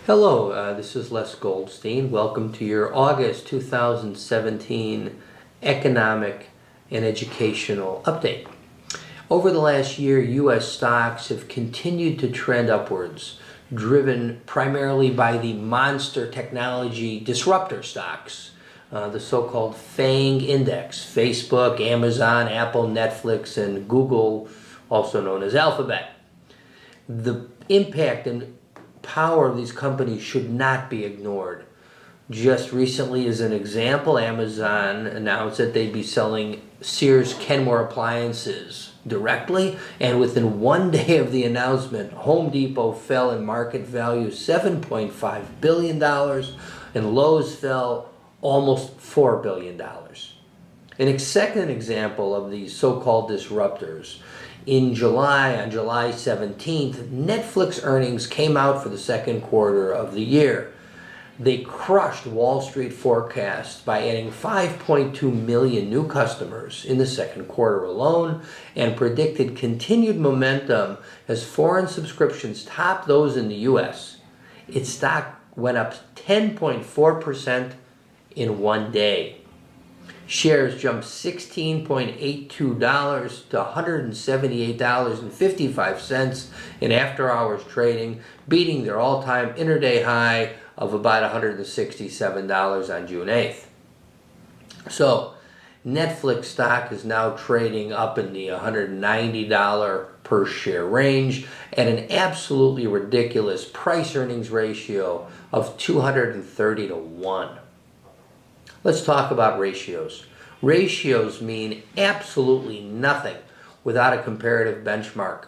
Hello, this is Les Goldstein. Welcome to your August 2017 economic and educational update. Over the last year, U.S. stocks have continued to trend upwards, driven primarily by the monster technology disruptor stocks, the so-called FANG index: Facebook, Amazon, Apple, Netflix, and Google, also known as Alphabet. The impact and power of these companies should not be ignored. Just recently, as an example, Amazon announced that they'd be selling Sears Kenmore appliances directly, and within one day of the announcement, Home Depot fell in market value $7.5 billion, and Lowe's fell almost $4 billion. A second example of these so-called disruptors: in July, on July 17th, Netflix earnings came out for the second quarter of the year. They crushed Wall Street forecasts by adding 5.2 million new customers in the second quarter alone, and predicted continued momentum as foreign subscriptions topped those in the U.S. Its stock went up 10.4% in one day. Shares jumped $16.82 to $178.55 in after-hours trading, beating their all-time intraday high of about $167 on June 8th. So, Netflix stock is now trading up in the $190 per share range at an absolutely ridiculous price-earnings ratio of 230 to 1. Let's talk about ratios. Ratios mean absolutely nothing without a comparative benchmark.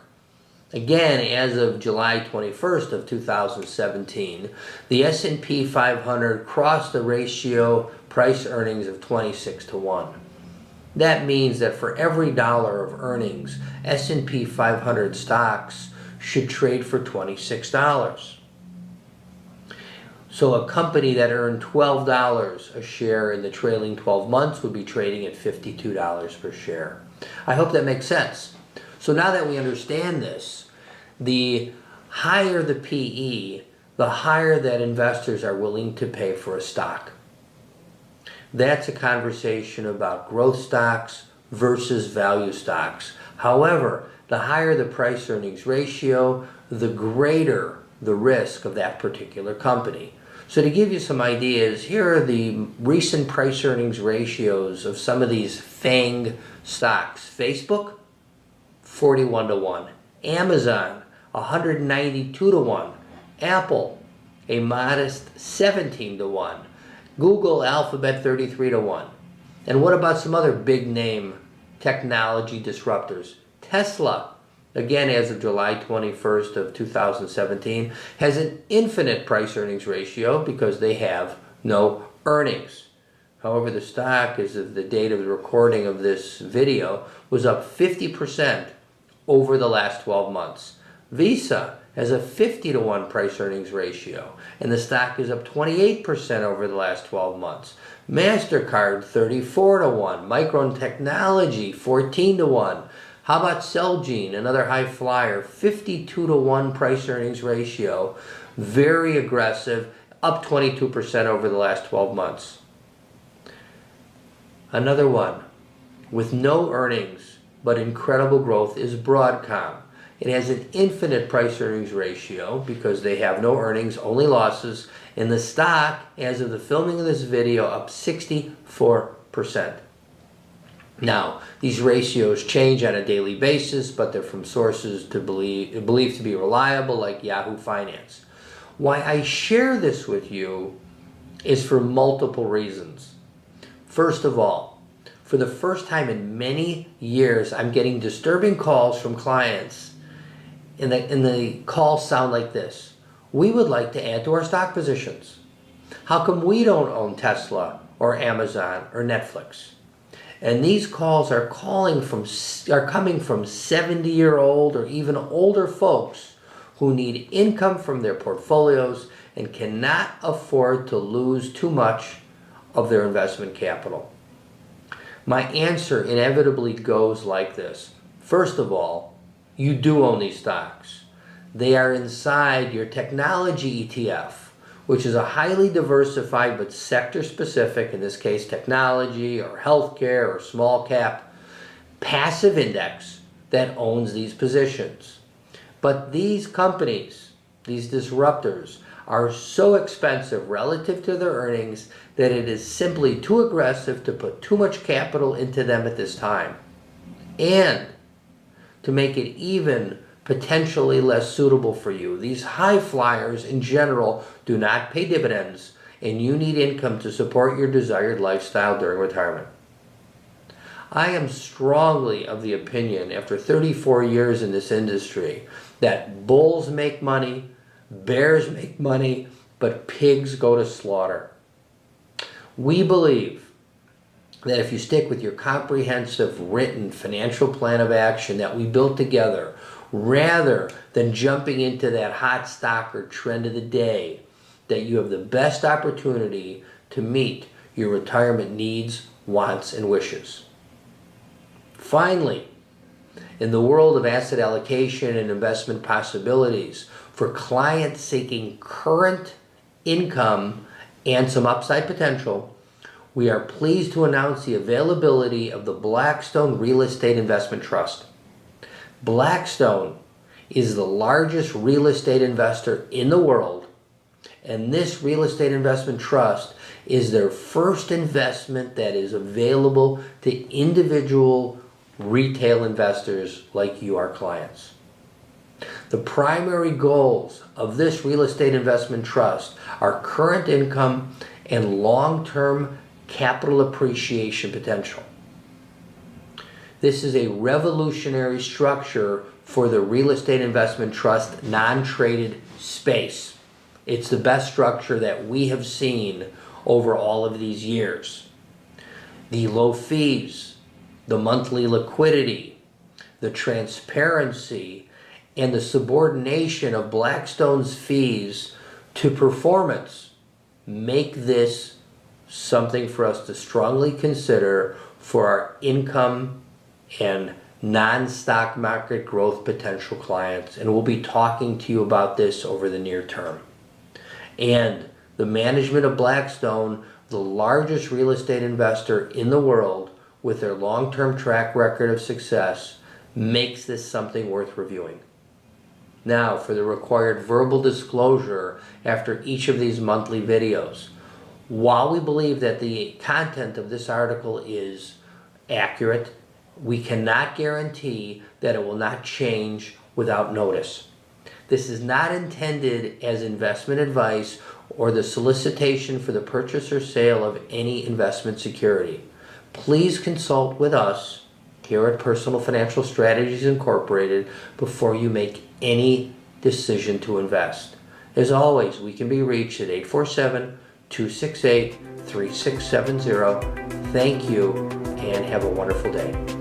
Again, as of July 21st of 2017, the S&P 500 crossed a ratio price earnings of 26 to 1. That means that for every dollar of earnings, S&P 500 stocks should trade for $26. So a company that earned $12 a share in the trailing 12 months would be trading at $52 per share. I hope that makes sense. So now that we understand this, the higher the PE, the higher that investors are willing to pay for a stock. That's a conversation about growth stocks versus value stocks. However, the higher the price earnings ratio, the greater the risk of that particular company. So to give you some ideas, here are the recent price earnings ratios of some of these FANG stocks. Facebook, 41 to 1. Amazon, 192 to 1. Apple, a modest 17 to 1. Google, Alphabet, 33 to 1. And what about some other big name technology disruptors? Tesla, again, as of July 21st of 2017, has an infinite price earnings ratio because they have no earnings. However, the stock, as of the date of the recording of this video, was up 50% over the last 12 months. Visa has a 50 to 1 price earnings ratio, and the stock is up 28% over the last 12 months. MasterCard, 34 to 1. Micron Technology, 14 to 1. How about Celgene, another high flyer, 52 to 1 price earnings ratio, very aggressive, up 22% over the last 12 months. Another one with no earnings but incredible growth is Broadcom. It has an infinite price earnings ratio because they have no earnings, only losses, and the stock, as of the filming of this video, up 64%. Now, these ratios change on a daily basis, but they're from sources believed to be reliable, like Yahoo Finance. Why I share this with you is for multiple reasons. First of all, for the first time in many years, I'm getting disturbing calls from clients, and the calls sound like this: we would like to add to our stock positions. How come we don't own Tesla or Amazon or Netflix? And these calls are coming from 70-year-old or even older folks who need income from their portfolios and cannot afford to lose too much of their investment capital. My answer inevitably goes like this. First of all, you do own these stocks. They are inside your technology ETF, which is a highly diversified but sector specific, in this case technology or healthcare or small cap, passive index that owns these positions. But these companies, these disruptors, are so expensive relative to their earnings that it is simply too aggressive to put too much capital into them at this time. And to make it even potentially less suitable for you, these high flyers in general do not pay dividends, and you need income to support your desired lifestyle during retirement. I am strongly of the opinion, after 34 years in this industry, that bulls make money, bears make money, but pigs go to slaughter. We believe that if you stick with your comprehensive written financial plan of action that we built together, rather than jumping into that hot stock or trend of the day, that you have the best opportunity to meet your retirement needs, wants, and wishes. Finally, in the world of asset allocation and investment possibilities for clients seeking current income and some upside potential, we are pleased to announce the availability of the Blackstone Real Estate Investment Trust. Blackstone is the largest real estate investor in the world, and this real estate investment trust is their first investment that is available to individual retail investors like you, our clients. The primary goals of this real estate investment trust are current income and long-term capital appreciation potential. This is a revolutionary structure for the real estate investment trust non-traded space. It's the best structure that we have seen over all of these years. The low fees, the monthly liquidity, the transparency, and the subordination of Blackstone's fees to performance make this something for us to strongly consider for our income and non-stock market growth potential clients. And we'll be talking to you about this over the near term. And the management of Blackstone, the largest real estate investor in the world with their long-term track record of success, makes this something worth reviewing. Now, for the required verbal disclosure after each of these monthly videos. While we believe that the content of this article is accurate, we cannot guarantee that it will not change without notice. This is not intended as investment advice or the solicitation for the purchase or sale of any investment security. Please consult with us here at Personal Financial Strategies Incorporated before you make any decision to invest. As always, we can be reached at 847-268-3670. Thank you and have a wonderful day.